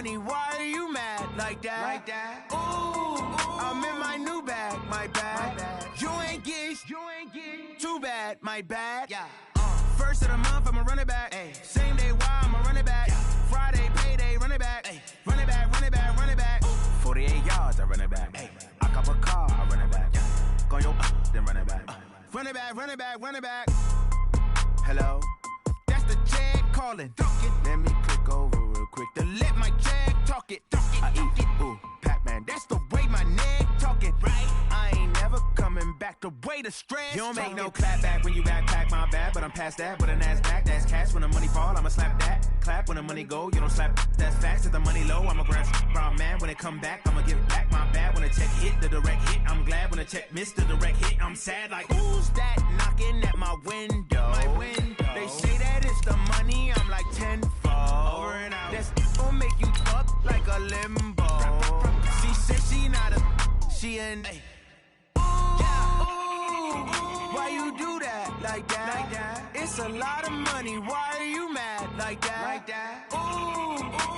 money, why are you mad like that? Ooh, I'm in my new bag, my bad. You ain't get too bad, my bad. Yeah. First of the month, I'ma run it back. Ay. Same day, why I'ma run it back. Yeah. Friday, payday, run it back. Ay. Run it back, run it back, run it back. 48 yards, I run it back. Ay. I cop a car, I run it back. Yeah. Go yo, then run it back. Run it back, run it back, run it back. Hello? That's the jag calling. Let me click over real quick to let my jag talk it. I eat it, ooh, Pac-Man. That's the way my neck talking. Right? I ain't never coming back the way the stress. You don't make no clap back when you backpack, my bad. But I'm past that with a NASDAQ. That's cash when the money fall, I'ma slap that. Clap when the money go, you don't slap. That's facts. If the money low, I'ma grab brown man. When it come back, I'ma give back my bad. When the check hit, the direct hit. I'm glad when the check missed the direct hit. I'm sad like, who's that knocking at my window? They say that it's the money, I'm like tenfold. Over and out. That's gon' make you fuck like a limbo. She said she not a, she an A. Why you do that like that? It's a lot of money, why are you mad like that? Ooh,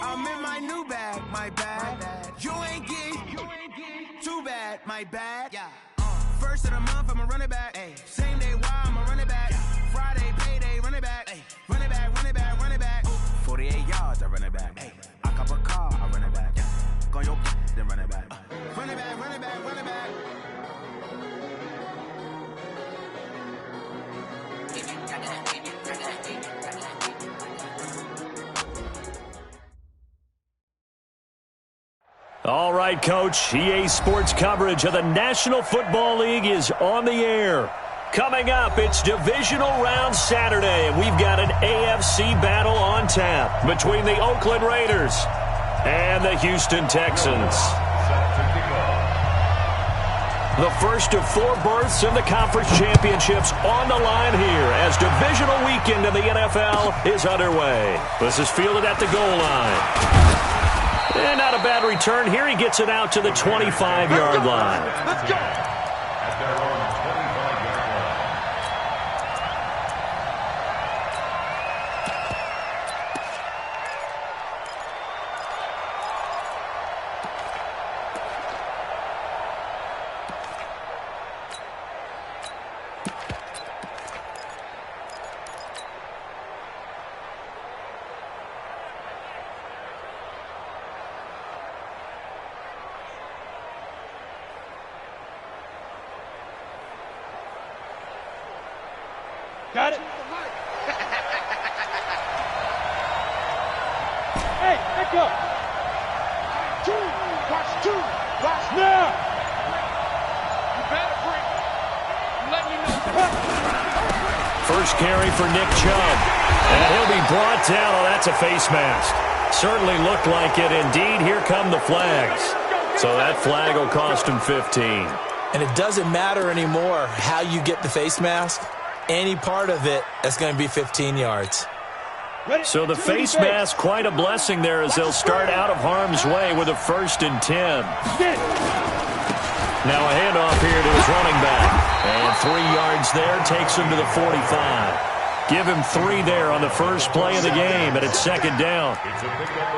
I'm in my new bag, my bad. You ain't get too bad, my bad. Yeah. First of the month, I'ma run it back. Ay. Same day, why I'ma run it back. Yeah. Friday, payday, run it back. Ay. Run it back, run it back, run it back. 48 yards, I run it back. Ay. I cop a car, I run it back. Yeah. Go yo, then run it back. Run it back, run it back, run it back. All right, Coach. EA Sports coverage of the National Football League is on the air. Coming up, it's Divisional Round Saturday, and we've got an AFC battle on tap between the Oakland Raiders and the Houston Texans. The first of 4 berths in the conference championships on the line here as divisional weekend in the NFL is underway. This is fielded at the goal line. And not a bad return here. He gets it out to the 25-yard line. Let's go. Got it. Hey, let go. Watch now. You better bring. I'm letting you know. First carry for Nick Chubb. And he'll be brought down. Oh, that's a face mask. Certainly looked like it. Indeed, here come the flags. So that flag will cost him 15. And it doesn't matter anymore how you get the face mask. Any part of it, that's going to be 15 yards. So the face mask, quite a blessing there as they'll start out of harm's way with a 1st and 10. Now a handoff here to his running back. And 3 yards there takes him to the 45. Give him 3 there on the first play of the game, and it's 2nd down.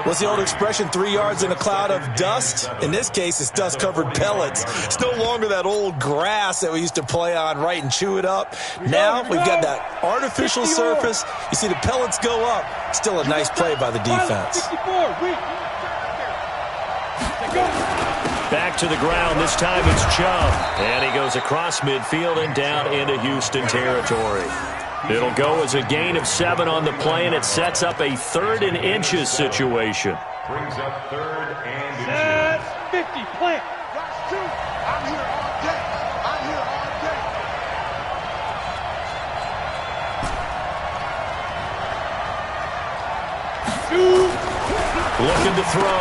What's the old expression, 3 yards in a cloud of dust? In this case, it's dust-covered pellets. It's no longer that old grass that we used to play on, right, and chew it up. Now we've got that artificial surface. You see the pellets go up. Still a nice play by the defense. Back to the ground. This time it's Chubb. And he goes across midfield and down into Houston territory. It'll go as a gain of 7 on the play, and it sets up a 3rd and inches situation. Brings up 3rd and inches. 50, plant. Rush 2. I'm here all day. Looking to throw.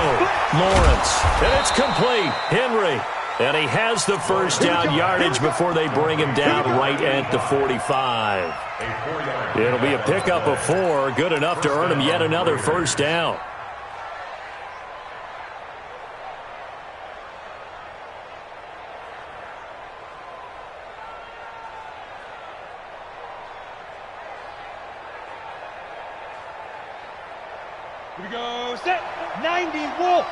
Lawrence. And it's complete. Henry. And he has the first down yardage before they bring him down right at the 45. It'll be a pickup of 4, good enough to earn him yet another first down. Here we go. Set. 90 Wolf.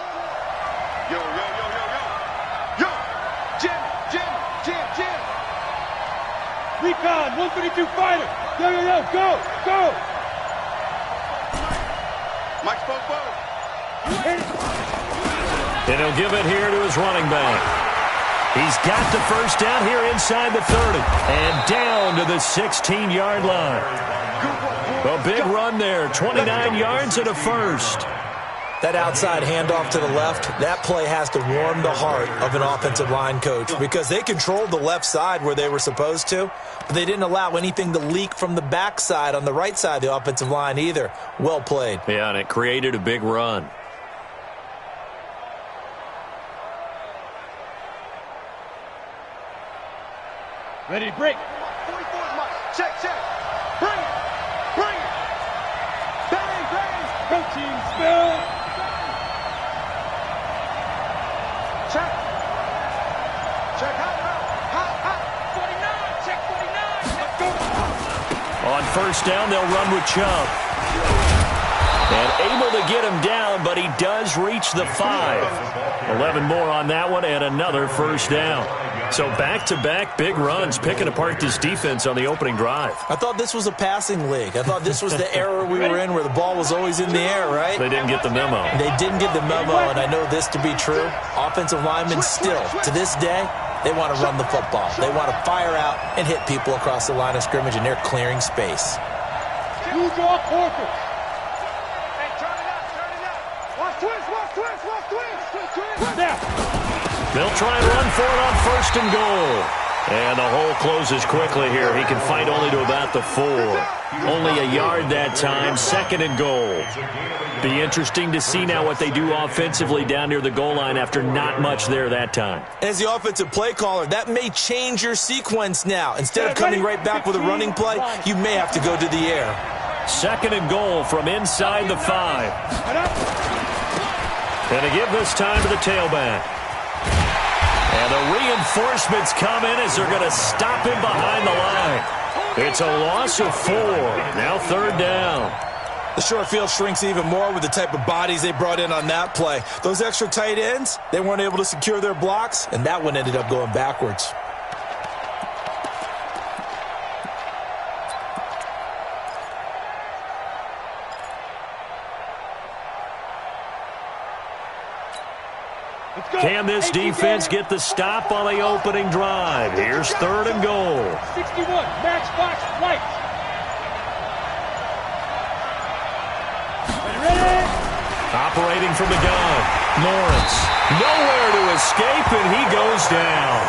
Yo, yo, yo, yo, yo. Yo. Jim. Recon. 132 fighter. Yo, yo, yo. Go. Mike's both. And he'll give it here to his running back. He's got the first down here inside the 30. And down to the 16-yard line. A big run there. 29 yards and a first. That outside handoff to the left, that play has to warm the heart of an offensive line coach because they controlled the left side where they were supposed to, but they didn't allow anything to leak from the backside on the right side of the offensive line either. Well played. Yeah, and it created a big run. Ready to break. 44 Mike. Check. Bring it. Bang. Protein spill. Check. Hot. 49. Check 49. Let's go. On first down, they'll run with Chubb. And able to get him down, but he does reach the 5. 11 more on that one and another first down. So back-to-back big runs, picking apart this defense on the opening drive. I thought this was a passing league. I thought this was the era we were in where the ball was always in the air, right? They didn't get the memo. They didn't get the memo, and I know this to be true. Offensive linemen still, to this day, they want to run the football. They want to fire out and hit people across the line of scrimmage, and they're clearing space. New draw quarters. Hey, turn it up. Watch twist. Now. They'll try and run for it on first and goal. And the hole closes quickly here. He can fight only to about the 4. Only a yard that time, second and goal. Be interesting to see now what they do offensively down near the goal line after not much there that time. As the offensive play caller, that may change your sequence now. Instead of coming right back with a running play, you may have to go to the air. Second and goal from inside the 5. And to give this time to the tailback. And the reinforcements come in as they're going to stop him behind the line. It's a loss of 4. Now third down. The short field shrinks even more with the type of bodies they brought in on that play. Those extra tight ends, they weren't able to secure their blocks, and that one ended up going backwards. Can this defense get the stop on the opening drive? Here's third and goal. 61, Matchbox White. Ready? Operating from the gun. Lawrence. Nowhere to escape, and he goes down.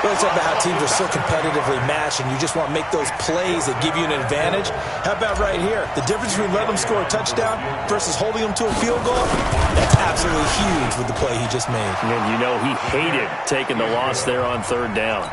Well, it's about how teams are so competitively matched, and you just want to make those plays that give you an advantage. How about right here? The difference between letting them score a touchdown versus holding them to a field goal, that's absolutely huge with the play he just made. And you know he hated taking the loss there on third down.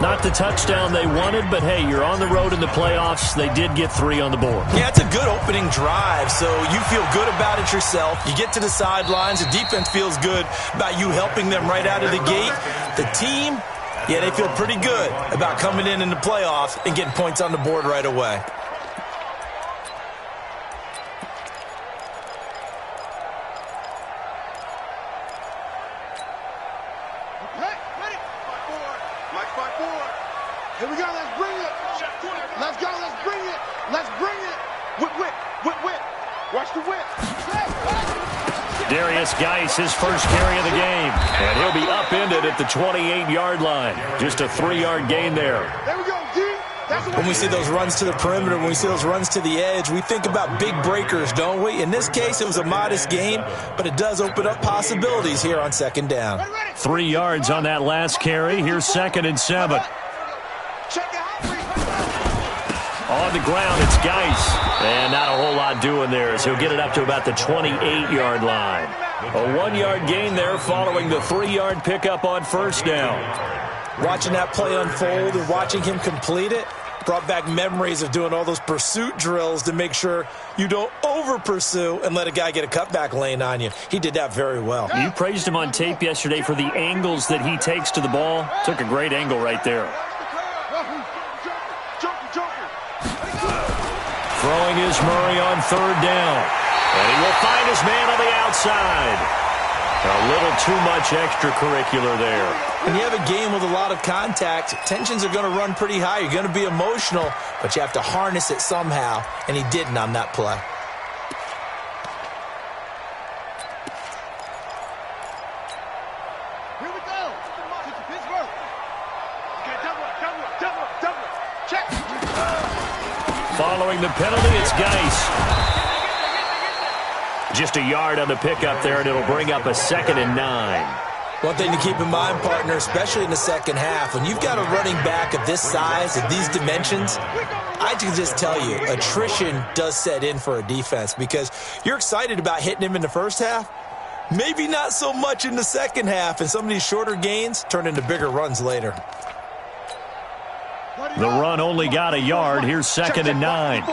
Not the touchdown they wanted, but hey, you're on the road in the playoffs. They did get 3 on the board. Yeah, it's a good opening drive, so you feel good about it yourself. You get to the sidelines. The defense feels good about you helping them right out of the gate. The team, yeah, they feel pretty good about coming in the playoffs and getting points on the board right away. Here we go, let's bring it. Let's go, let's bring it. Let's bring it. Whip. Watch the whip. Darius Geis, his first carry of the game. And he'll be upended at the 28-yard line. Just a 3-yard gain there. There we go, D. When we see those runs to the perimeter, when we see those runs to the edge, we think about big breakers, don't we? In this case, it was a modest gain, but it does open up possibilities here on second down. 3 yards on that last carry. Here's second and 7. On the ground, it's Geis. And not a whole lot doing there as he'll get it up to about the 28-yard line. A 1-yard gain there following the 3-yard pickup on first down. Watching that play unfold and watching him complete it brought back memories of doing all those pursuit drills to make sure you don't over-pursue and let a guy get a cutback lane on you. He did that very well. You praised him on tape yesterday for the angles that he takes to the ball. Took a great angle right there. Throwing is Murray on third down. And he will find his man on the outside. A little too much extracurricular there. When you have a game with a lot of contact, tensions are going to run pretty high. You're going to be emotional, but you have to harness it somehow, and he didn't on that play. Here we go. Pittsburgh. Okay, double it. Check. Following the penalty, it's Geis. Just a yard on the pickup there, and it'll bring up a 2nd and 9. One thing to keep in mind, partner, especially in the second half, when you've got a running back of this size, of these dimensions, I can just tell you, attrition does set in for a defense because you're excited about hitting him in the first half, maybe not so much in the second half, and some of these shorter gains turn into bigger runs later. The run only got a yard. Here's 2nd and 9.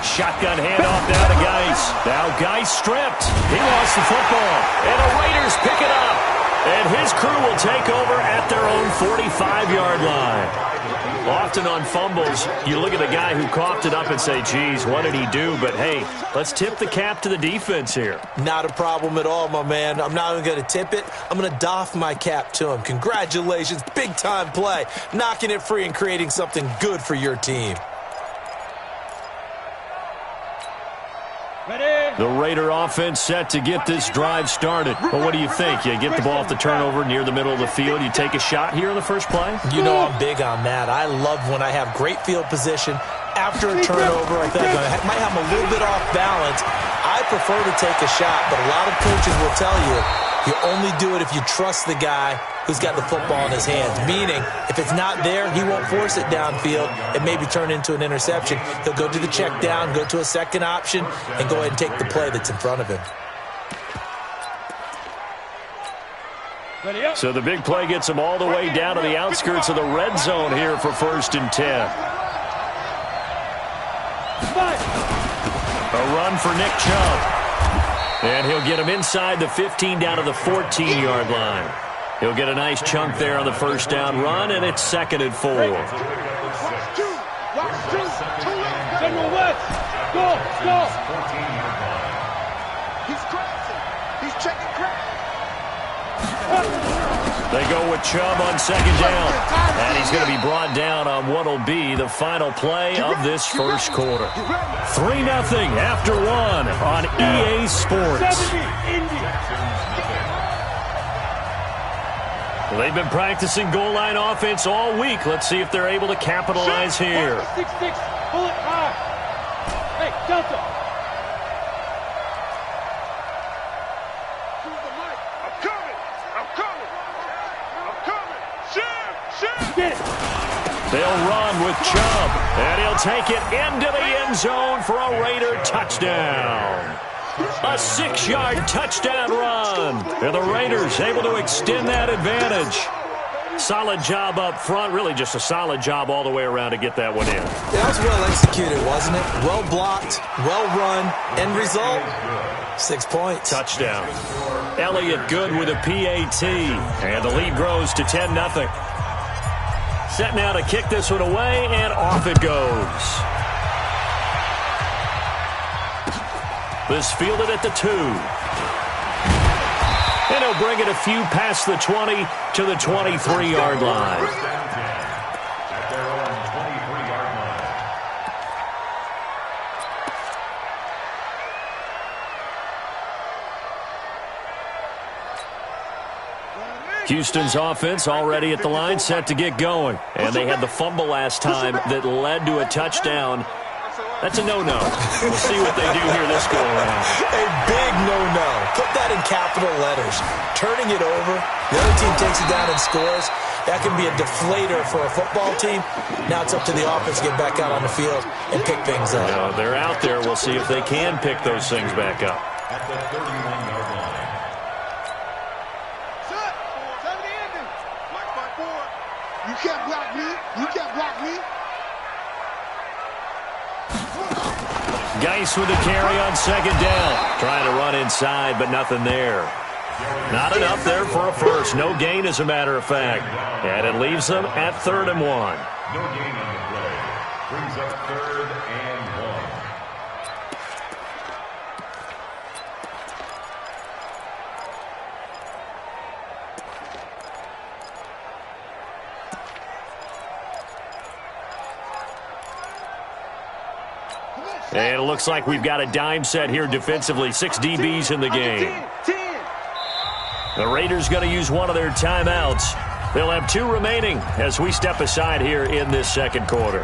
Shotgun handoff down to Geis. Now Geis stripped. He lost the football. And the Raiders pick it up. And his crew will take over at their own 45-yard line. Often on fumbles, you look at the guy who coughed it up and say, geez, what did he do? But, hey, let's tip the cap to the defense here. Not a problem at all, my man. I'm not even going to tip it. I'm going to doff my cap to him. Congratulations. Big-time play. Knocking it free and creating something good for your team. The Raider offense set to get this drive started. But what do you think? You get the ball off the turnover near the middle of the field. You take a shot here in the first play? You know I'm big on that. I love when I have great field position. After a turnover, I think I might have a little bit off balance. I prefer to take a shot, but a lot of coaches will tell you, you only do it if you trust the guy who's got the football in his hands. Meaning, if it's not there, he won't force it downfield and maybe turn into an interception. He'll go to the check down, go to a second option, and go ahead and take the play that's in front of him. So the big play gets him all the way down to the outskirts of the red zone here for 1st and 10. A run for Nick Chubb. And he'll get him inside the 15 down to the 14-yard line. He'll get a nice chunk there on the first down run, and it's 2nd and 4. General West, go. He's crashing. He's checking crash. They go with Chubb on 2nd down. And he's going to be brought down on what will be the final play of this first quarter. 3-0 after 1 on EA Sports. Well, they've been practicing goal line offense all week. Let's see if they're able to capitalize here. 6-6, pull it high. Hey, Delta. They'll run with Chubb, and he'll take it into the end zone for a Raider touchdown. A 6-yard touchdown run, and the Raiders able to extend that advantage. Solid job up front, really just a solid job all the way around to get that one in. That was well executed, wasn't it? Well blocked, well run, end result, 6 points. Touchdown. Elliott good with a PAT, and the lead grows to 10-0. Set now to kick this one away, and off it goes. This fielded at the 2. And he'll bring it a few past the 20 to the 23-yard line. Houston's offense already at the line, set to get going. And they had the fumble last time that led to a touchdown. That's a no-no. We'll see what they do here this go-around. A big no-no. Put that in capital letters. Turning it over, the other team takes it down and scores. That can be a deflator for a football team. Now it's up to the offense to get back out on the field and pick things up. Now, they're out there. We'll see if they can pick those things back up. At the 31-yard line. Set. 70 ending. Black by 4. You can't block me. You can't block me. Geis with the carry on 2nd down. Trying to run inside, but nothing there. Not enough there for a first. No gain, as a matter of fact. And it leaves them at 3rd and 1. No gain on the play. Brings up 3rd and 1. And it looks like we've got a dime set here defensively. 6 DBs in the game. The Raiders going to use one of their timeouts. They'll have 2 remaining as we step aside here in this second quarter.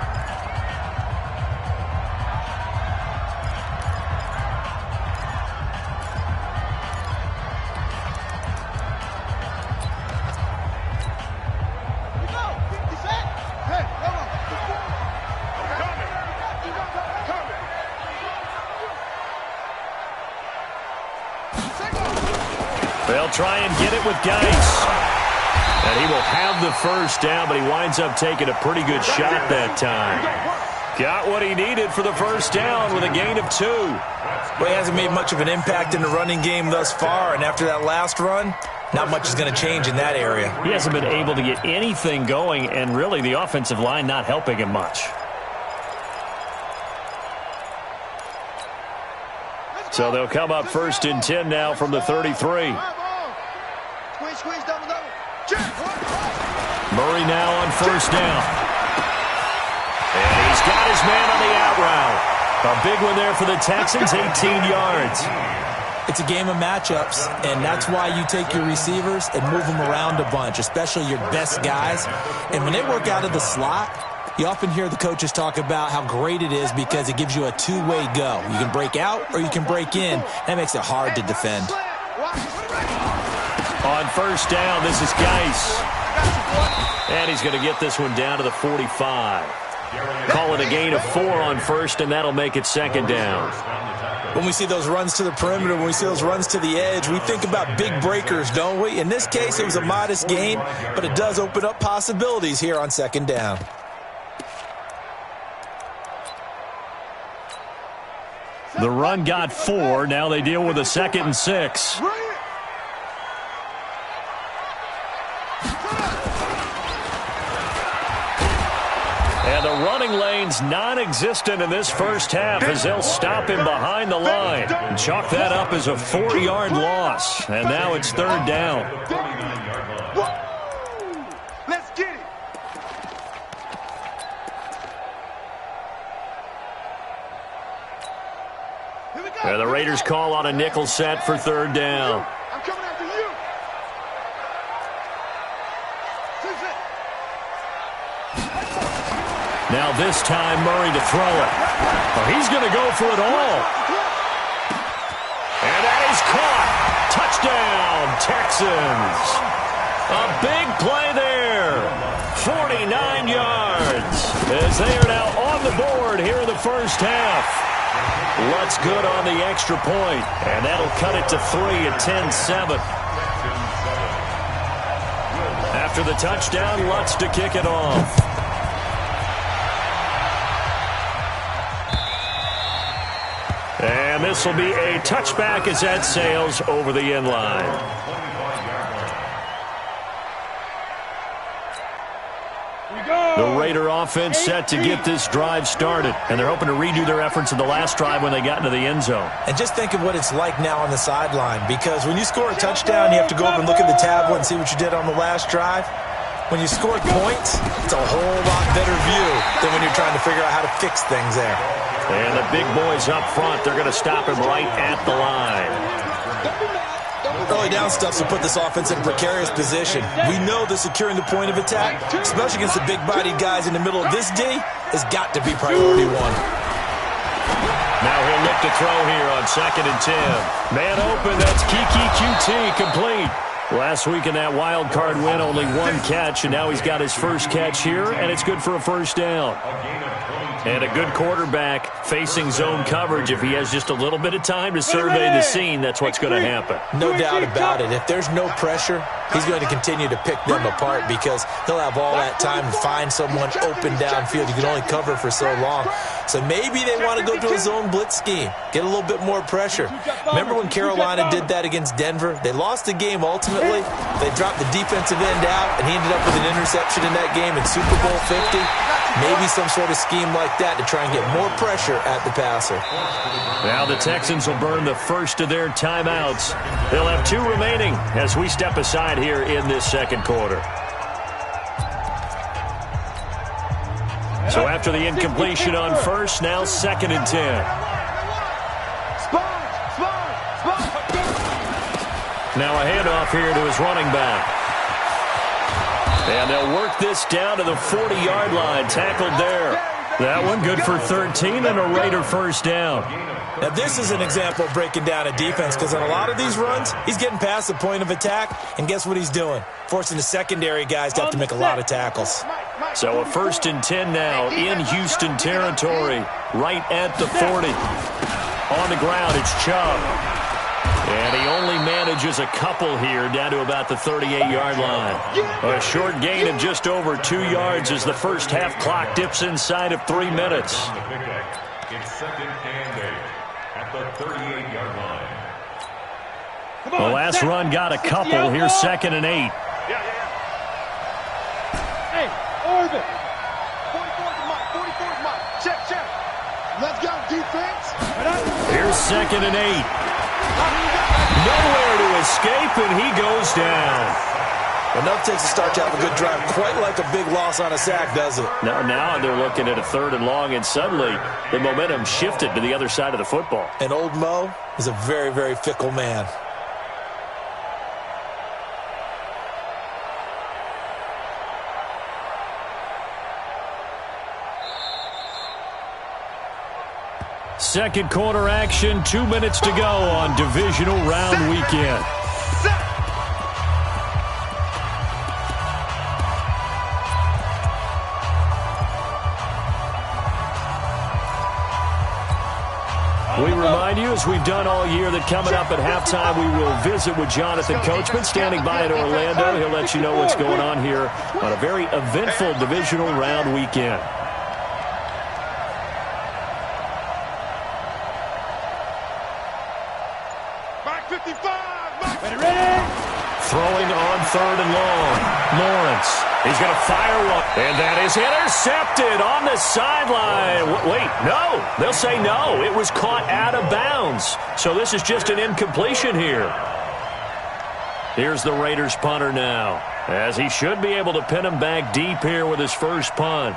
They'll try and get it with Geis. And he will have the first down, but he winds up taking a pretty good shot that time. Got what he needed for the first down with a gain of 2. Well, he hasn't made much of an impact in the running game thus far, and after that last run, not much is going to change in that area. He hasn't been able to get anything going, and really the offensive line not helping him much. So they'll come up 1st and 10 now from the 33. Murray now on 1st down. And he's got his man on the out route. A big one there for the Texans, 18 yards. It's a game of matchups, and that's why you take your receivers and move them around a bunch, especially your best guys. And when they work out of the slot, you often hear the coaches talk about how great it is because it gives you a two-way go. You can break out or you can break in. That makes it hard to defend. On 1st down, this is Geis. And he's going to get this one down to the 45. Call it a gain of 4 on 1st, and that'll make it 2nd down. When we see those runs to the perimeter, when we see those runs to the edge, we think about big breakers, don't we? In this case, it was a modest gain, but it does open up possibilities here on 2nd down. The run got 4. Now they deal with a 2nd and 6. And the running lane's non-existent in this first half as they'll stop him behind the line. And chalk that up as a 4-yard loss. And now it's 3rd down. Let's get it. And the Raiders call on a nickel set for 3rd down. I'm coming after you. Now this time Murray to throw it. Oh, he's going to go for it all. And that is caught. Touchdown, Texans. A big play there. 49 yards as they are now on the board here in the first half. Lutz good on the extra point, and that'll cut it to 3 at 10-7. After the touchdown, Lutz to kick it off. And this will be a touchback as that sails over the end line. The Raider offense set to get this drive started, and they're hoping to redo their efforts in the last drive when they got into the end zone. And just think of what it's like now on the sideline, because when you score a touchdown, you have to go up and look at the tablet and see what you did on the last drive. When you score points, it's a whole lot better view than when you're trying to figure out how to fix things there. And the big boys up front, they're going to stop him right at the line. Early down stuffs will put this offense in a precarious position. We know that securing the point of attack, especially against the big-bodied guys in the middle of this D, has got to be priority 1. Now he'll look to throw here on 2nd and 10. Man open, that's Kiki QT complete. Last week in that wild card win, only 1 catch, and now he's got his first catch here, and it's good for a first down. And a good quarterback facing zone coverage. If he has just a little bit of time to survey the scene, that's what's going to happen. No doubt about it. If there's no pressure, he's going to continue to pick them apart because he'll have all that time to find someone open downfield. You can only cover for so long. So maybe they want to go to a zone blitz scheme, get a little bit more pressure. Remember when Carolina did that against Denver? They lost the game ultimately. They dropped the defensive end out, and he ended up with an interception in that game in Super Bowl 50. Maybe some sort of scheme like that to try and get more pressure at the passer. Now the Texans will burn the first of their timeouts. They'll have 2 remaining as we step aside here in this second quarter. So after the incompletion on first, now 2nd and 10. Now a handoff here to his running back. And they'll work this down to the 40-yard line. Tackled there. That one good for 13 and a Raider first down. Now this is an example of breaking down a defense, because on a lot of these runs, he's getting past the point of attack, and guess what he's doing? Forcing the secondary guys to have to make a lot of tackles. So a 1st and 10 now in Houston territory, right at the 40. On the ground, it's Chubb. And he only manages a couple here down to about the 38-yard line. A short gain of just over 2 yards as the first half clock dips inside of 3 minutes. It's 2nd and 8 at the 38-yard line. The last run got a couple. Here's 2nd and 8. Hey, orbit. 44's Mike. 44's Mike. Check. Let's go, defense. Here's 2nd and 8. Nowhere to escape, and he goes down. Enough takes a start to have a good drive. Quite like a big loss on a sack, does it? Now they're looking at a 3rd and long, and suddenly the momentum shifted to the other side of the football. And old Mo is a very, very fickle man. Second quarter action, 2 minutes to go on divisional round weekend. We remind you, as we've done all year, that coming up at halftime, we will visit with Jonathan Coachman, standing by in Orlando. He'll let you know what's going on here on a very eventful divisional round weekend. Throwing on 3rd and long. Lawrence. He's going to fire one. And that is intercepted on the sideline. Wait, no. They'll say no. It was caught out of bounds. So this is just an incompletion here. Here's the Raiders punter now, as he should be able to pin him back deep here with his first punt.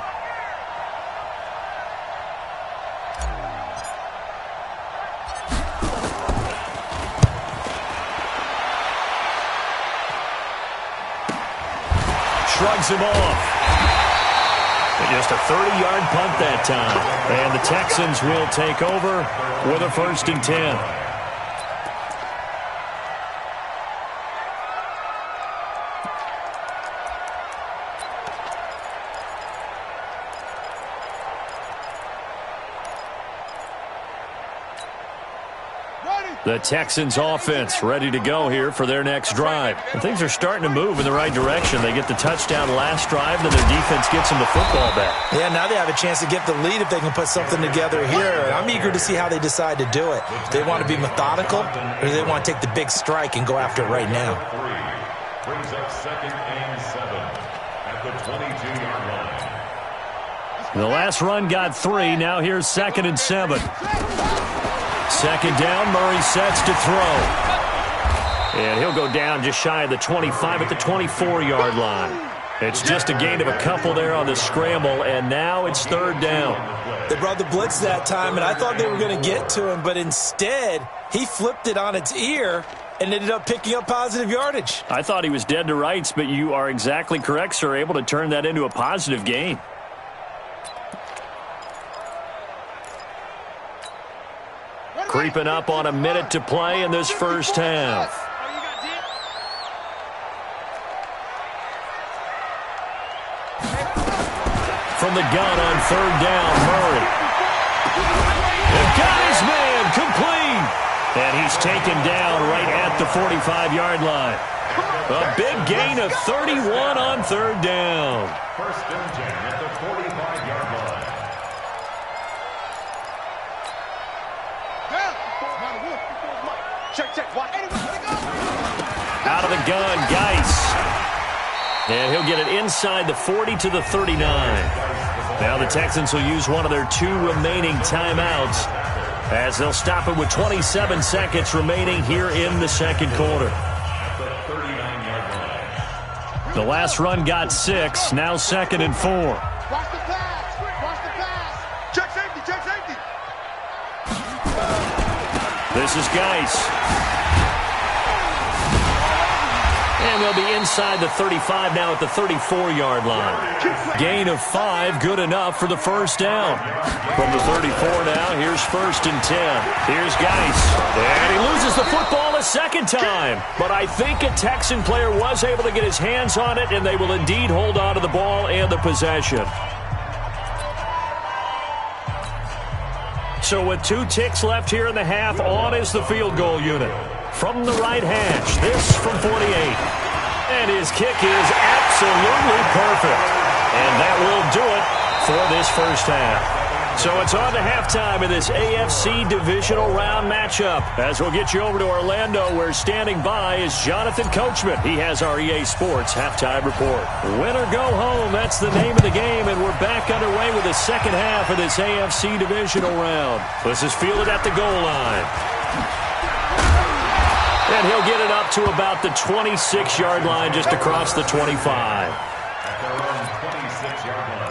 Shrugs him off. And just a 30-yard punt that time. And the Texans will take over with a 1st and 10. The Texans offense ready to go here for their next drive. And things are starting to move in the right direction. They get the touchdown last drive, then their defense gets them the football back. Yeah, now they have a chance to get the lead if they can put something together here. I'm eager to see how they decide to do it. Do they want to be methodical, or do they want to take the big strike and go after it right now? Brings up 2nd and 7 at the 22-yard line. The last run got 3. Now here's 2nd and 7. 2nd down, Murray sets to throw. And he'll go down just shy of the 25 at the 24-yard line. It's just a gain of a couple there on the scramble, and now it's 3rd down. They brought the blitz that time, and I thought they were going to get to him, but instead he flipped it on its ear and ended up picking up positive yardage. I thought he was dead to rights, but you are exactly correct, sir, able to turn that into a positive gain. Creeping up on a minute to play in this first half. From the gun on 3rd down, Murray. The guy's man complete. And he's taken down right at the 45-yard line. A big gain of 31 on 3rd down. 1st and 10 at the 45-yard line. Check. Out of the gun, Geis. And he'll get it inside the 40 to the 39. Now the Texans will use one of their 2 remaining timeouts as they'll stop it with 27 seconds remaining here in the second quarter. The last run got 6, now 2nd and 4. Watch the pass. Watch the pass. Check safety. Check safety. This is Geis. And they'll be inside the 35 now at the 34-yard line. Gain of 5, good enough for the first down. From the 34 now, here's 1st and 10. Here's Geis. And he loses the football a second time. But I think a Texan player was able to get his hands on it, and they will indeed hold on to the ball and the possession. So with 2 ticks left here in the half, on is the field goal unit. From the right hash, this from 48. And his kick is absolutely perfect. And that will do it for this first half. So it's on to halftime in this AFC divisional round matchup. As we'll get you over to Orlando, where standing by is Jonathan Coachman. He has our EA Sports halftime report. Win or go home, that's the name of the game, and we're back underway with the second half of this AFC divisional round. This is fielded at the goal line. And he'll get it up to about the 26-yard line, just across the 25. At their own 26-yard line.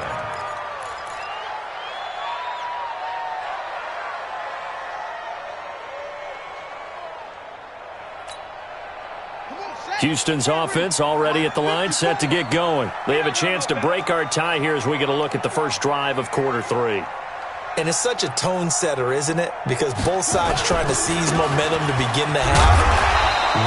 Houston's offense already at the line, set to get going. They have a chance to break our tie here as we get a look at the first drive of quarter 3. And it's such a tone setter, isn't it? Because both sides trying to seize momentum to begin the half.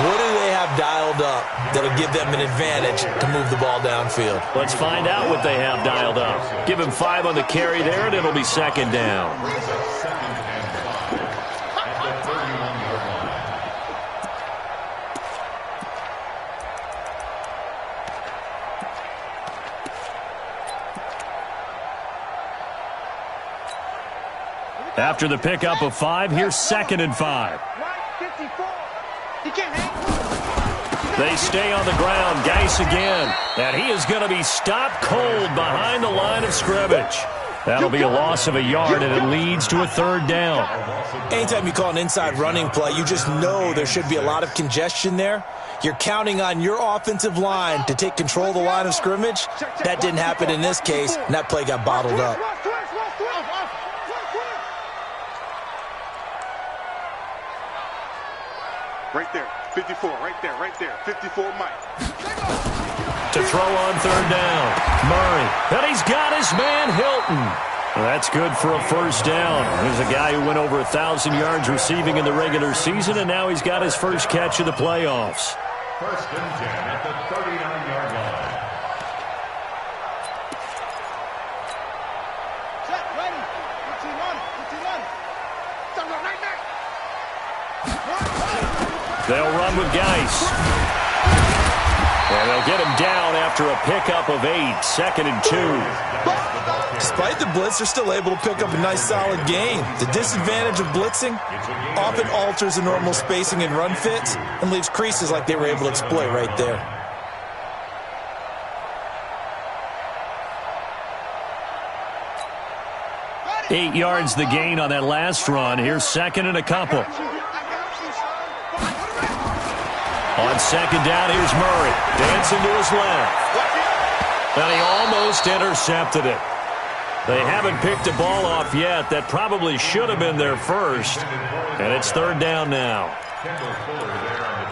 What do they have dialed up that'll give them an advantage to move the ball downfield? Let's find out what they have dialed up. Give him 5 on the carry there, and it'll be 2nd down. After the pickup of 5, here's 2nd and 5. They stay on the ground. Geis again. And he is going to be stopped cold behind the line of scrimmage. That'll be a loss of a yard, and it leads to a 3rd down. Anytime you call an inside running play, you just know there should be a lot of congestion there. You're counting on your offensive line to take control of the line of scrimmage. That didn't happen in this case, and that play got bottled up. Right there, 54, right there, 54, Mike. To throw on 3rd down, Murray. And he's got his man, Hilton. That's good for a first down. There's a guy who went over 1,000 yards receiving in the regular season, and now he's got his first catch of the playoffs. 1st and 10 at the 39-yard line. Set, ready. 15 on it. Right back. They'll run with Geis. And they'll get him down after a pickup of 8, 2nd and 2. Despite the blitz, they're still able to pick up a nice, solid gain. The disadvantage of blitzing often alters the normal spacing and run fits and leaves creases like they were able to exploit right there. Eight yards the gain on that last run. Here's 2nd and a couple. On 2nd down, here's Murray. Dancing to his left. And he almost intercepted it. They haven't picked a ball off yet. That probably should have been their first. And it's 3rd down now. Kendall Fuller there on the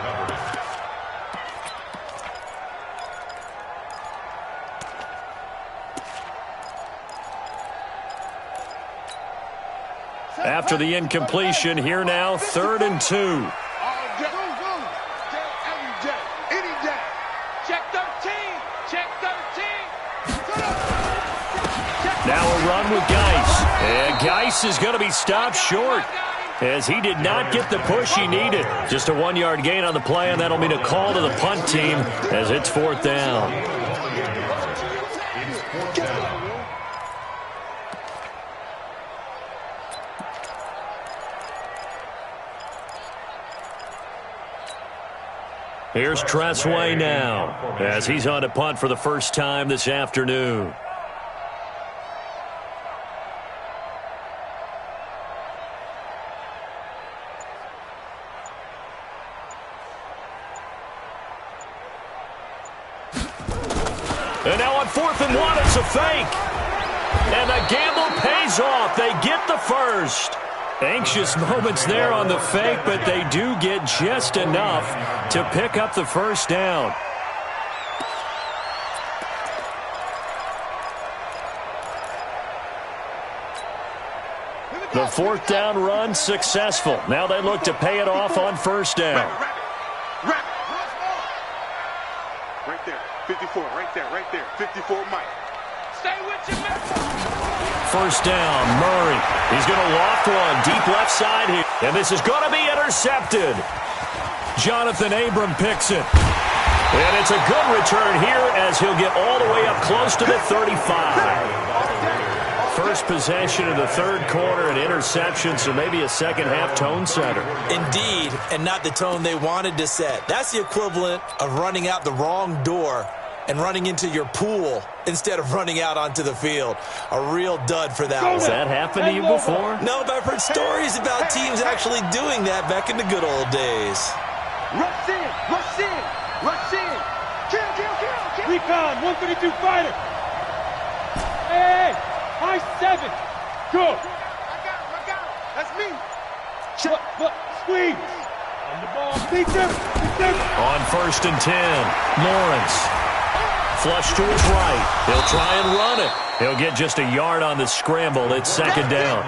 cover. After the incompletion, here now, 3rd and 2. Now a run with Geis. And Geis is going to be stopped short as he did not get the push he needed. Just a 1-yard gain on the play, and that'll mean a call to the punt team as it's 4th down. Here's Tressway now as he's on to punt for the first time this afternoon. And now on 4th and 1, it's a fake. And the gamble pays off. They get the first. Anxious moments there on the fake, but they do get just enough to pick up the first down. The 4th down run successful. Now they look to pay it off on 1st down. Right there, 54, right there, 54, Mike. Stay with your man. 1st down, Murray. He's going to loft one deep left side here. And this is going to be intercepted. Jonathan Abram picks it. And it's a good return here as he'll get all the way up close to the 35. First possession of the 3rd quarter, an interception, so maybe a second-half tone setter. Indeed, and not the tone they wanted to set. That's the equivalent of running out the wrong door and running into your pool instead of running out onto the field. A real dud for that one. Has that happened to you before? No, but I've heard stories about teams actually doing that back in the good old days. Rush in, rush in, rush in. Kill, kill, kill, kill. Recon, 132 fighter. Hey, high 7. Go. I got him. That's me. But, squeeze. On the ball. Beat them. On 1st and 10, Lawrence. Flush to his right. He'll try and run it. He'll get just a yard on the scramble. It's 2nd down.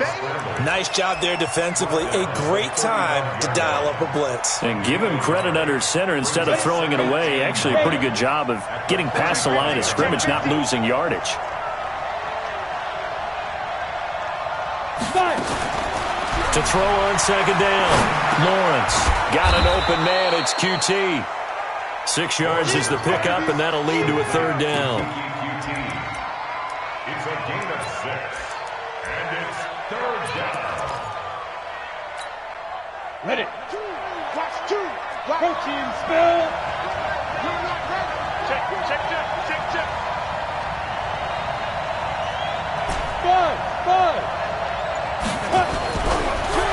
Nice job there defensively. A great time to dial up a blitz. And give him credit under center instead of throwing it away. Actually a pretty good job of getting past the line of scrimmage, not losing yardage. To throw on 2nd down, Lawrence. Got an open man. It's QT. 6 yards is the pickup, and that'll lead to a 3rd down. It's a gain of 6, and it's 3rd down. Ready. Watch 2. Protein spill. You're not ready. Check. Five.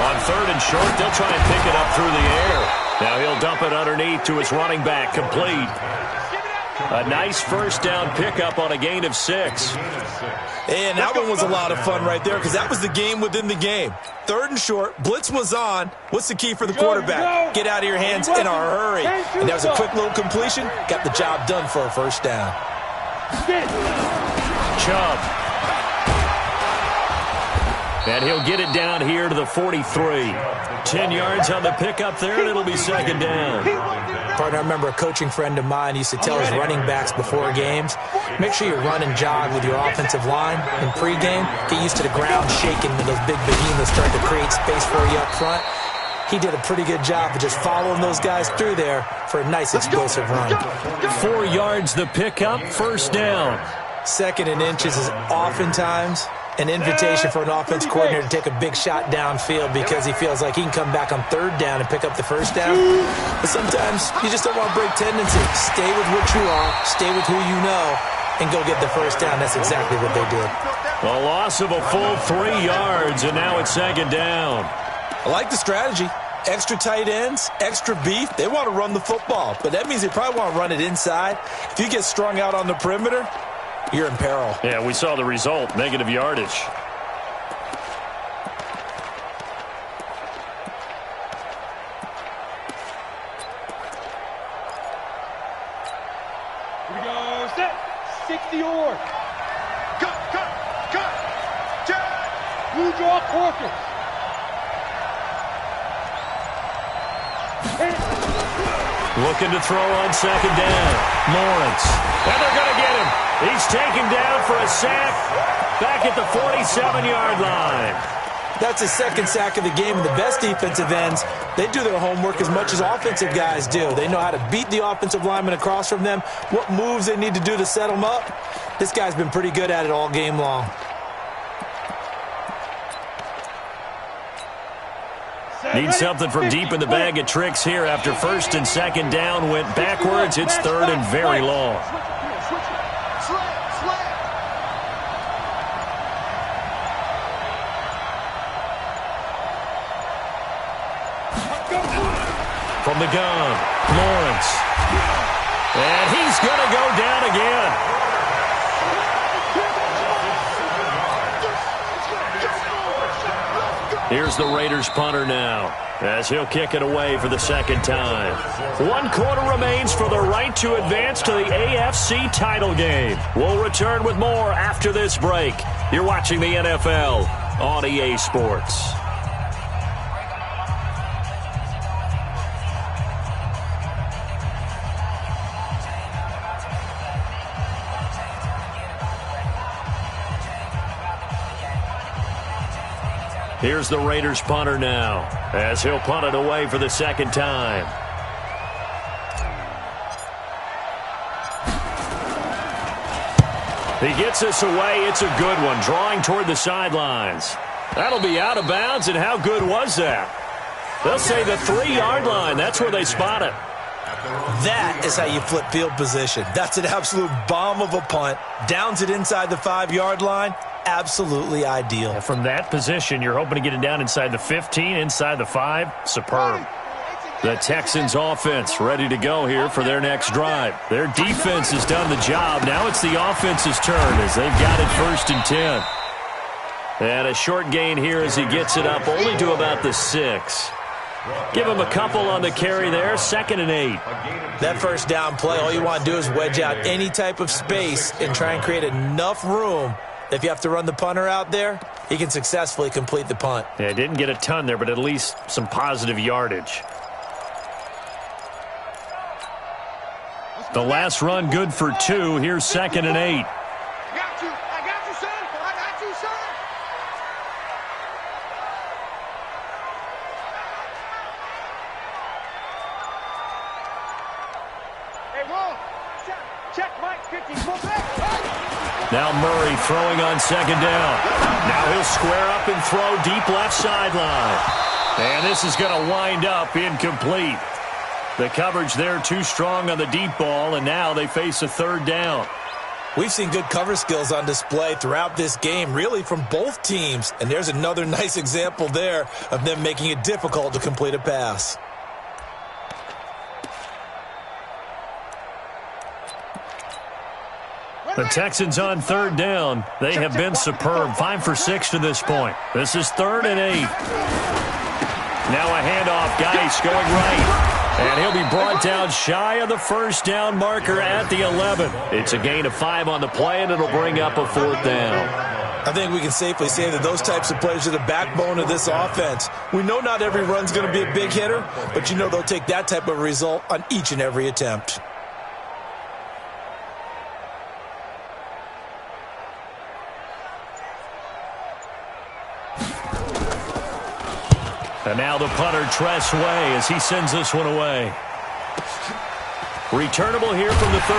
On 3rd and short, they'll try and pick it up through the air. Now he'll dump it underneath to his running back, complete. A nice 1st down pickup on a gain of 6. And that one was a lot of fun right there because that was the game within the game. 3rd and short, blitz was on. What's the key for the quarterback? Get out of your hands in a hurry. And that was a quick little completion. Got the job done for a 1st down. Chubb. And he'll get it down here to the 43. 10 yards on the pickup there, and it'll be 2nd down. Partner, I remember a coaching friend of mine used to tell his running backs before games, make sure you run and jog with your offensive line in pregame. Get used to the ground shaking when those big behemoths start to create space for you up front. He did a pretty good job of just following those guys through there for a nice explosive run. 4 yards the pickup, 1st down. 2nd and inches is oftentimes an invitation for an offense coordinator to take a big shot downfield because he feels like he can come back on 3rd down and pick up the 1st down. But sometimes you just don't want to break tendency. Stay with what you are, stay with who you know, and go get the 1st down. That's exactly what they did. A loss of a full 3 yards, and now it's 2nd down. I like the strategy. Extra tight ends, extra beef. They want to run the football, but that means they probably want to run it inside. If you get strung out on the perimeter, you're in peril. Yeah, we saw the result, negative yardage. Here we go. Set. 60 or. Cut. Blue draw Corker. Looking to throw on 2nd down. Lawrence. And they're going to get him. He's taken down for a sack back at the 47-yard line. That's his 2nd sack of the game. And the best defensive ends, they do their homework as much as offensive guys do. They know how to beat the offensive lineman across from them, what moves they need to do to set them up. This guy's been pretty good at it all game long. Need something from deep in the bag of tricks here after 1st and 2nd down went backwards. It's 3rd and very long. From the gun, Lawrence. And he's going to go down again. Here's the Raiders punter now, as he'll kick it away for the second time. 1 quarter remains for the right to advance to the AFC title game. We'll return with more after this break. You're watching the NFL on EA Sports. Here's the Raiders punter now, as he'll punt it away for the second time. He gets this away. It's a good one, drawing toward the sidelines. That'll be out of bounds, and how good was that? They'll say the 3-yard line. That's where they spot it. That is how you flip field position. That's an absolute bomb of a punt. Downs it inside the 5-yard line. Absolutely ideal. From that position, you're hoping to get it down inside the 15, inside the 5. Superb. The Texans offense ready to go here for their next drive. Their defense has done the job. Now it's the offense's turn as they've got it 1st and 10. And a short gain here as he gets it up only to about the 6. Give him a couple on the carry there, 2nd and 8. That first down play, all you want to do is wedge out any type of space and try and create enough room. If you have to run the punter out there, he can successfully complete the punt. Yeah, didn't get a ton there, but at least some positive yardage. The last run good for 2. Here's 2nd and 8. I got you, son. I got you, son. Hey, Will. Check Mike 50. Now Murray throwing on 2nd down. Now he'll square up and throw deep left sideline. And this is going to wind up incomplete. The coverage there too strong on the deep ball, and now they face a 3rd down. We've seen good cover skills on display throughout this game, really from both teams. And there's another nice example there of them making it difficult to complete a pass. The Texans on 3rd down. They have been superb. 5 for 6 to this point. This is 3rd and 8. Now a handoff. Geis going right. And he'll be brought down shy of the 1st down marker at the 11. It's a gain of 5 on the play, and it'll bring up a 4th down. I think we can safely say that those types of plays are the backbone of this offense. We know not every run's going to be a big hitter, but you know they'll take that type of result on each and every attempt. And now the punter, Tress Way, as he sends this one away. Returnable here from the 38.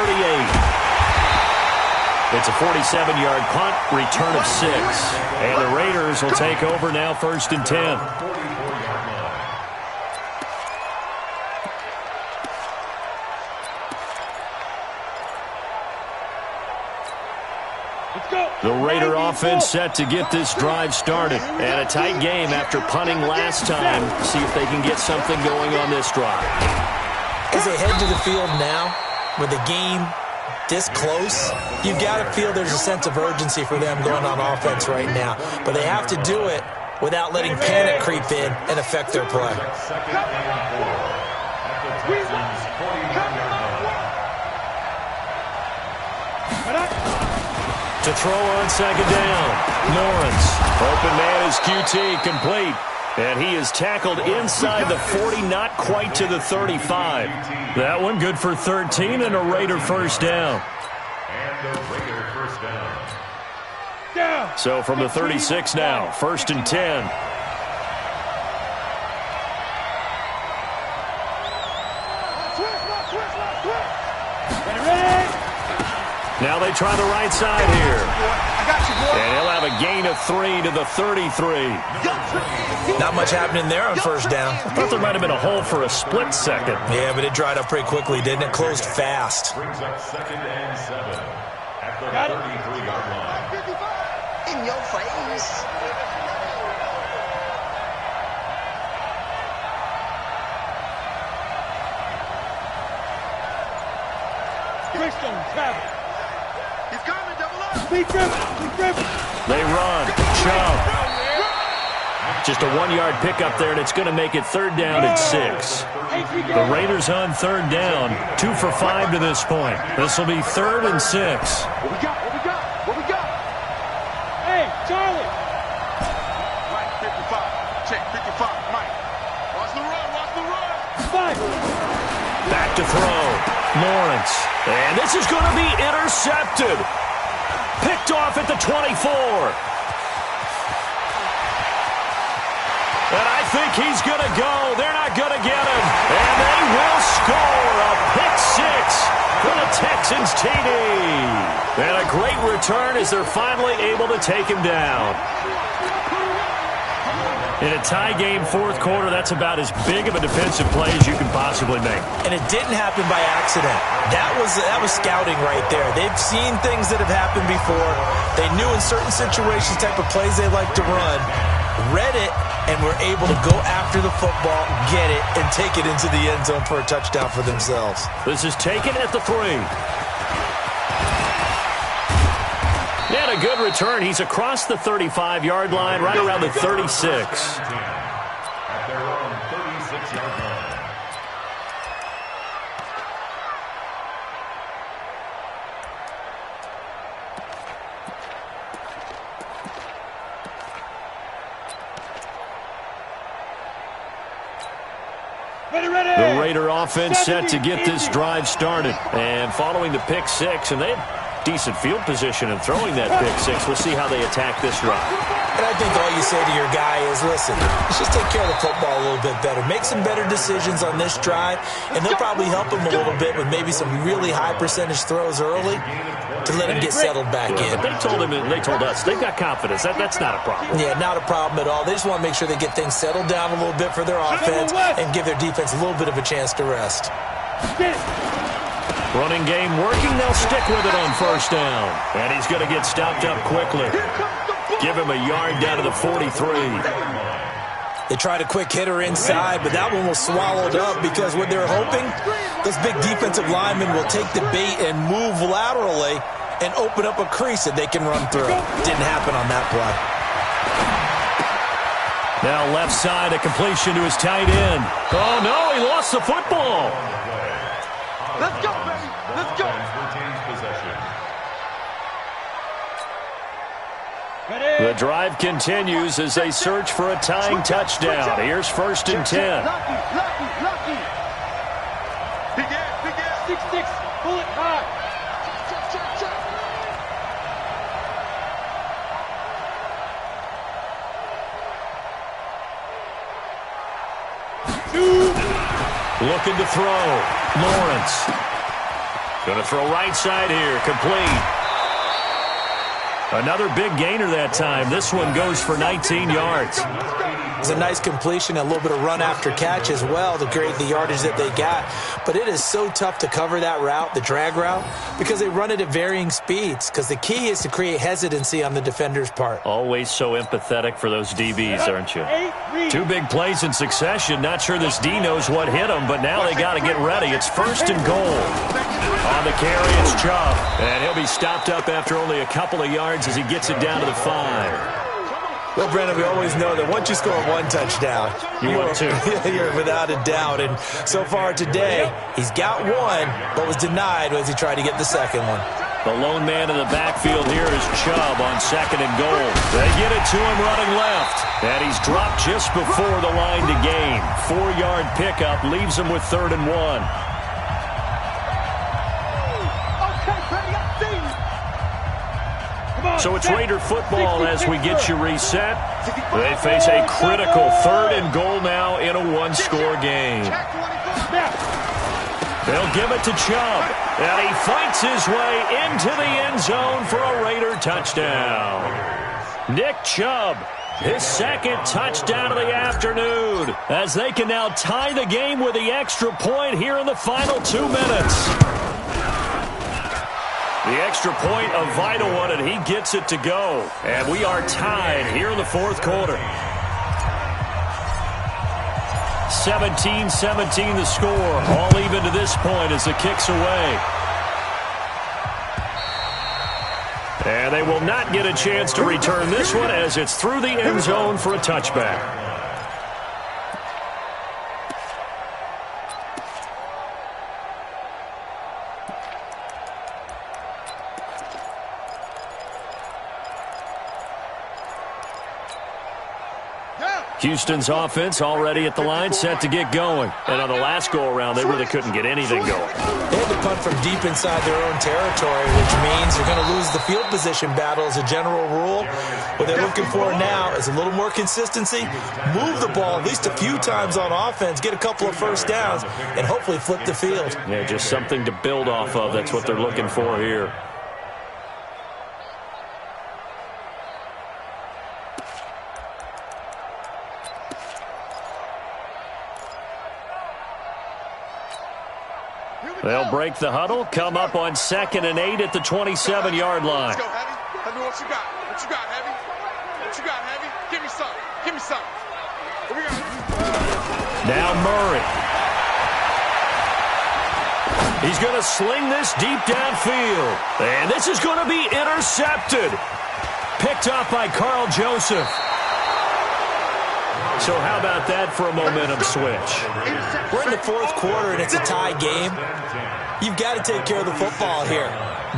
It's a 47-yard punt, return of 6. And the Raiders will take over now 1st and 10. The Raider offense set to get this drive started. And a tight game after punting last time. See if they can get something going on this drive. As they head to the field now, with the game this close, you've got to feel there's a sense of urgency for them going on offense right now. But they have to do it without letting panic creep in and affect their play. To throw on 2nd down. Lawrence. Open man is QT, complete. And he is tackled inside the 40, not quite to the 35. That one good for 13 and a Raider 1st down. And the Raider 1st down. So from the 36 now, 1st and 10. Now they try the right side here. And he'll have a gain of 3 to the 33. Not much happening there on 1st down. I thought there might have been a hole for a split second. Yeah, but it dried up pretty quickly, didn't it? Closed fast. Brings up 2nd and 7 at the 33-yard line. In your face. Christian travel. He's coming, double up. Be driven. They run. Chubb. Just a 1-yard pickup there, and it's going to make it 3rd down and 6. The Raiders on 3rd down, 2 for 5 to this point. This will be 3rd and 6. What we got? What we got? What we got? Hey, Charlie. Mike, 55. Check, 55. Mike. Watch the run. Watch the run. 5. Back to throw. Lawrence. And this is going to be intercepted. Picked off at the 24. And I think he's going to go. They're not going to get him. And they will score a pick 6 for the Texans TD. And a great return as they're finally able to take him down. In a tie game 4th quarter, that's about as big of a defensive play as you can possibly make. And it didn't happen by accident. That was scouting right there. They've seen things that have happened before. They knew in certain situations type of plays they like to run, read it, and were able to go after the football, get it, and take it into the end zone for a touchdown for themselves. This is taken at the 3. And a good return. He's across the 35-yard line, right around the 36. At their own 36-yard line. The Raider offense set to get this drive started. And following the pick 6, and they have decent field position in throwing that pick 6. We'll see how they attack this drive. And I think all you say to your guy is, listen, let's just take care of the football a little bit better. Make some better decisions on this drive, and they'll probably help him a little bit with maybe some really high percentage throws early to let him get settled back in. But they told him, and they told us, they've got confidence. That's not a problem. Yeah, not a problem at all. They just want to make sure they get things settled down a little bit for their offense and give their defense a little bit of a chance to rest. Running game working. They'll stick with it on 1st down. And he's going to get stopped up quickly. Give him a yard down to the 43. They tried a quick hitter inside, but that one was swallowed up because what they're hoping, those big defensive linemen will take the bait and move laterally and open up a crease that they can run through. Didn't happen on that play. Now left side, a completion to his tight end. Oh, no, he lost the football. Let's go, baby. Let's go. Retains possession. The drive continues as they search for a tying touchdown. Here's 1st and 10. Lucky. Big ass. 6-6. Pull it high. Check. Looking to throw. Lawrence. Going to throw right side here. Complete. Another big gainer that time. This one goes for 19 yards. It's a nice completion, a little bit of run after catch as well to create the yardage that they got. But it is so tough to cover that route, the drag route, because they run it at varying speeds. Because the key is to create hesitancy on the defender's part. Always so empathetic for those DBs, aren't you? 2 big plays in succession. Not sure this D knows what hit him, but now they got to get ready. It's 1st and goal. On the carry, it's Chubb. And he'll be stopped up after only a couple of yards as he gets it down to the 5. Well, Brandon, we always know that once you score 1 touchdown, want 2. You're without a doubt. And so far today, he's got 1, but was denied as he tried to get the second one. The lone man in the backfield here is Chubb on 2nd and goal. They get it to him running left. And he's dropped just before the line to gain. 4-yard pickup leaves him with 3rd and 1. So it's Raider football as we get you reset. They face a critical 3rd and goal now in a 1-score game. They'll give it to Chubb. And he fights his way into the end zone for a Raider touchdown. Nick Chubb, his 2nd touchdown of the afternoon, as they can now tie the game with the extra point here in the final 2 minutes. The extra point, a vital one, and he gets it to go. And we are tied here in the 4th quarter. 17-17 the score. All even to this point as the kick's away. And they will not get a chance to return this one as it's through the end zone for a touchback. Houston's offense already at the line, set to get going. And on the last go-around, they really couldn't get anything going. They had to punt from deep inside their own territory, which means they're going to lose the field position battle as a general rule. What they're looking for now is a little more consistency, move the ball at least a few times on offense, get a couple of first downs, and hopefully flip the field. Yeah, just something to build off of. That's what they're looking for here. They'll break the huddle, come up on 2nd and 8 at the 27-yard line. Let's go, Heavy. Tell me what you got. What you got, Heavy? What you got, Heavy? Give me some. Give me some. Here we go. Now Murray. He's going to sling this deep downfield. And this is going to be intercepted. Picked off by Carl Joseph. So how about that for a momentum switch? We're in the fourth quarter, and it's a tie game. You've got to take care of the football here.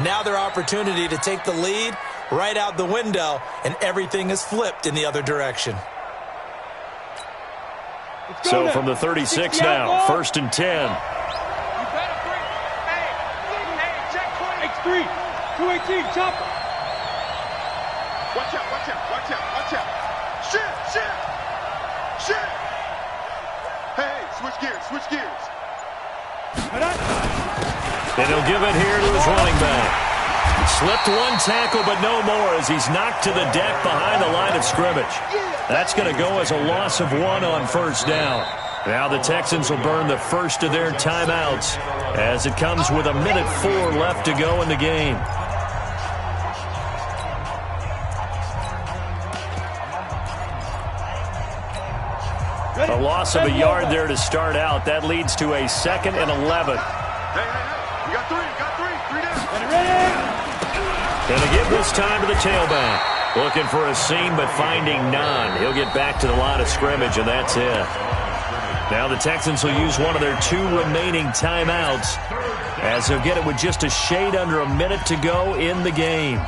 Now their opportunity to take the lead right out the window, and everything is flipped in the other direction. So from the 36 now, 1st and 10. You better bring. Hey, check point. X3. 218, chopper. Watch out, watch out, watch out, watch out. Shit. Hey, switch gears. And he'll give it here to his running back. Slipped one tackle, but no more as he's knocked to the deck behind the line of scrimmage. That's going to go as a loss of 1 on 1st down. Now the Texans will burn the first of their timeouts as it comes with 1:04 left to go in the game. A loss of a yard there to start out. That leads to a 2nd and 11. Hey. You got three down. Gonna give this time to the tailback. Looking for a seam, but finding none. He'll get back to the line of scrimmage, and that's it. Now the Texans will use one of their 2 remaining timeouts as they'll get it with just a shade under a minute to go in the game.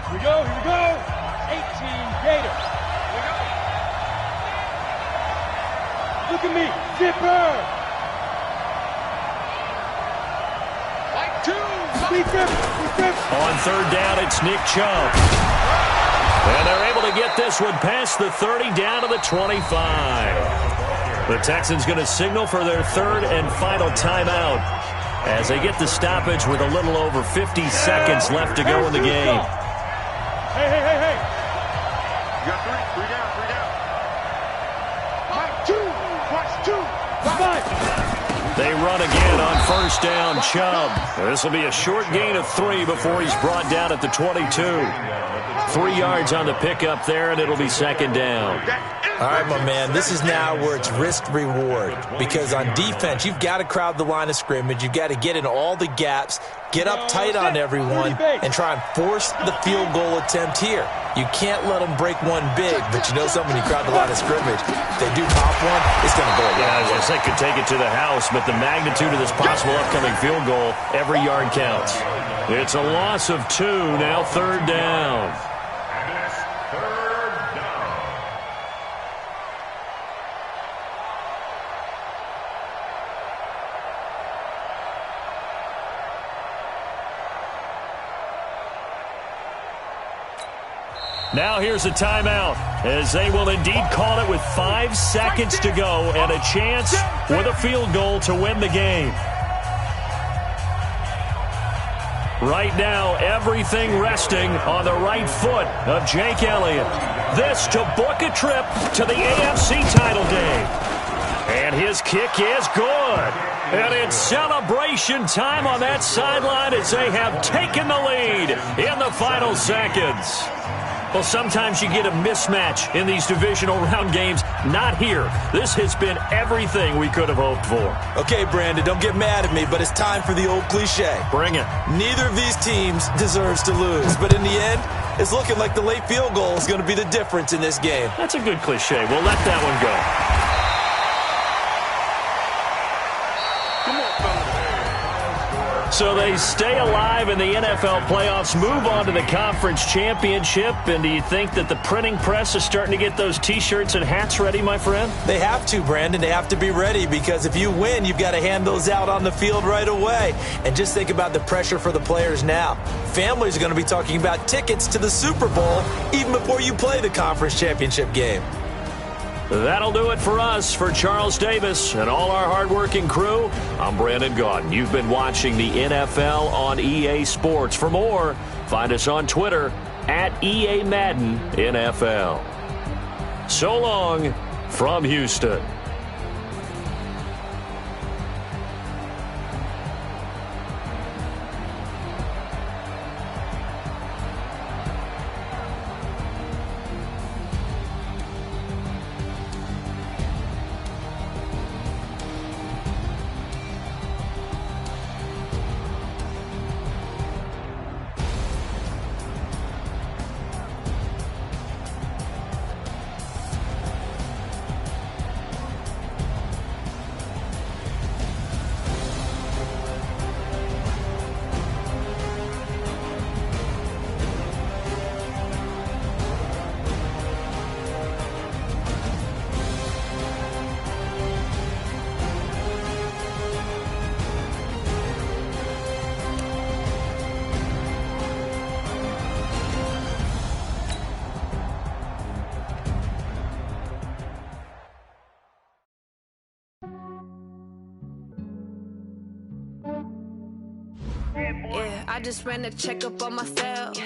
Here we go. 18 Gators. Look at me. Zipper. Like 2. On 3rd down, it's Nick Chubb. And they're able to get this one past the 30 down to the 25. The Texans going to signal for their 3rd and final timeout as they get the stoppage with a little over 50 seconds left to go in the game. Hey. You got 3 down. Like 2. Watch 2. They run again on 1st down, Chubb. This will be a short gain of 3 before he's brought down at the 22. 3 yards on the pickup there, and it'll be 2nd down. All right, my man, this is now where it's risk-reward because on defense, you've got to crowd the line of scrimmage. You've got to get in all the gaps, get up tight on everyone, and try and force the field goal attempt here. You can't let them break one big, but you know something, when you crowd the line of scrimmage, if they do pop one, it's going to go. Yeah, I guess they could take it to the house, but the magnitude of this possible upcoming field goal, every yard counts. It's a loss of 2, now 3rd down. Now here's a timeout as they will indeed call it with 5 seconds to go and a chance with a field goal to win the game. Right now, everything resting on the right foot of Jake Elliott. This to book a trip to the AFC title game. And his kick is good. And it's celebration time on that sideline as they have taken the lead in the final seconds. Well, sometimes you get a mismatch in these divisional round games. Not here. This has been everything we could have hoped for. Okay, Brandon, don't get mad at me, but it's time for the old cliche. Bring it. Neither of these teams deserves to lose, but in the end, it's looking like the late field goal is going to be the difference in this game. That's a good cliche. We'll let that one go. So they stay alive in the NFL playoffs, move on to the conference championship, and do you think that the printing press is starting to get those T-shirts and hats ready, my friend? They have to, Brandon. They have to be ready because if you win, you've got to hand those out on the field right away. And just think about the pressure for the players now. Families are going to be talking about tickets to the Super Bowl even before you play the conference championship game. That'll do it for us. For Charles Davis and all our hardworking crew, I'm Brandon Gaudin. You've been watching the NFL on EA Sports. For more, find us on Twitter at EA Madden NFL. So long from Houston. Yeah, I just ran a checkup on myself.